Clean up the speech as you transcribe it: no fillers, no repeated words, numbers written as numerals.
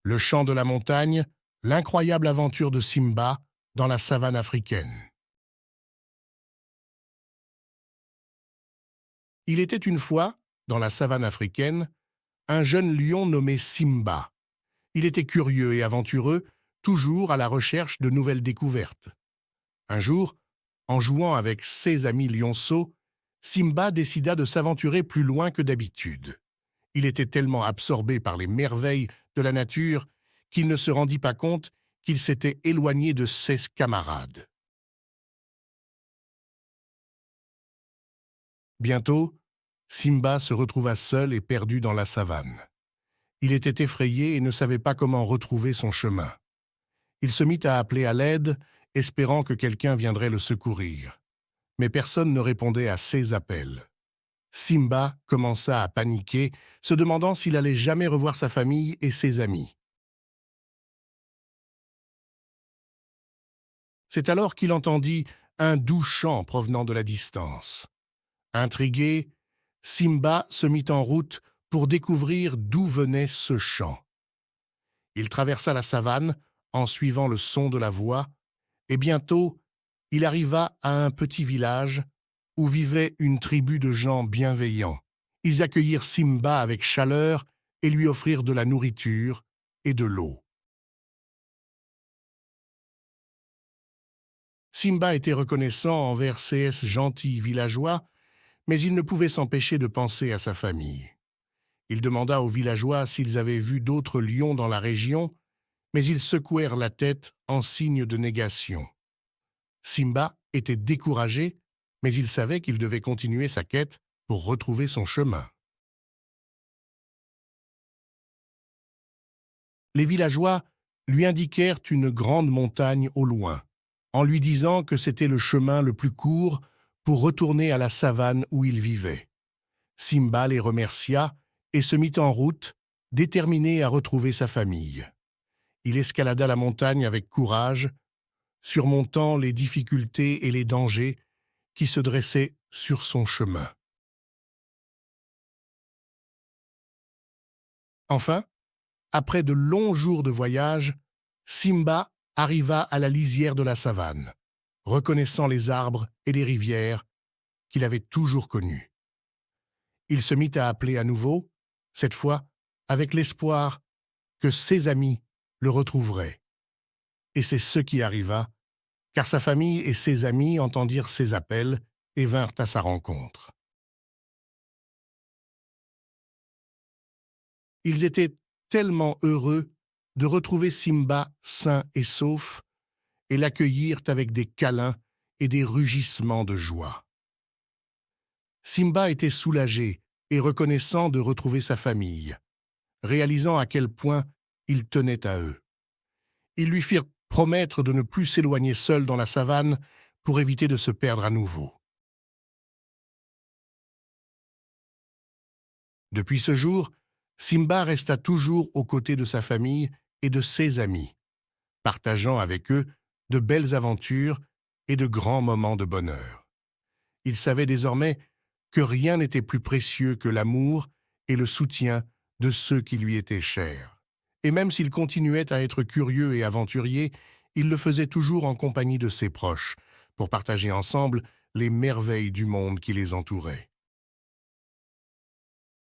Le chant de la montagne, l'incroyable aventure de Simba dans la savane africaine. Il était une fois, dans la savane africaine, un jeune lion nommé Simba. Il était curieux et aventureux, toujours à la recherche de nouvelles découvertes. Un jour, en jouant avec ses amis lionceaux, Simba décida de s'aventurer plus loin que d'habitude. Il était tellement absorbé par les merveilles de la nature qu'il ne se rendit pas compte qu'il s'était éloigné de ses camarades. Bientôt, Simba se retrouva seul et perdu dans la savane. Il était effrayé et ne savait pas comment retrouver son chemin. Il se mit à appeler à l'aide, espérant que quelqu'un viendrait le secourir. Mais personne ne répondait à ses appels. Simba commença à paniquer, se demandant s'il allait jamais revoir sa famille et ses amis. C'est alors qu'il entendit un doux chant provenant de la distance. Intrigué, Simba se mit en route pour découvrir d'où venait ce chant. Il traversa la savane en suivant le son de la voix, et bientôt, il arriva à un petit village où vivait une tribu de gens bienveillants. Ils accueillirent Simba avec chaleur et lui offrirent de la nourriture et de l'eau. Simba était reconnaissant envers ces gentils villageois, mais il ne pouvait s'empêcher de penser à sa famille. Il demanda aux villageois s'ils avaient vu d'autres lions dans la région, mais ils secouèrent la tête en signe de négation. Simba était découragé, mais il savait qu'il devait continuer sa quête pour retrouver son chemin. Les villageois lui indiquèrent une grande montagne au loin, en lui disant que c'était le chemin le plus court pour retourner à la savane où il vivait. Simba les remercia et se mit en route, déterminé à retrouver sa famille. Il escalada la montagne avec courage, surmontant les difficultés et les dangers qui se dressaient sur son chemin. Enfin, après de longs jours de voyage, Simba arriva à la lisière de la savane, reconnaissant les arbres et les rivières qu'il avait toujours connues. Il se mit à appeler à nouveau, cette fois avec l'espoir que ses amis le retrouveraient. Et c'est ce qui arriva, car sa famille et ses amis entendirent ses appels et vinrent à sa rencontre. Ils étaient tellement heureux de retrouver Simba sain et sauf et l'accueillirent avec des câlins et des rugissements de joie. Simba était soulagé et reconnaissant de retrouver sa famille, réalisant à quel point il tenait à eux. Ils lui firent promettre de ne plus s'éloigner seul dans la savane pour éviter de se perdre à nouveau. Depuis ce jour, Simba resta toujours aux côtés de sa famille et de ses amis, partageant avec eux de belles aventures et de grands moments de bonheur. Il savait désormais que rien n'était plus précieux que l'amour et le soutien de ceux qui lui étaient chers. Et même s'il continuait à être curieux et aventurier, il le faisait toujours en compagnie de ses proches, pour partager ensemble les merveilles du monde qui les entourait.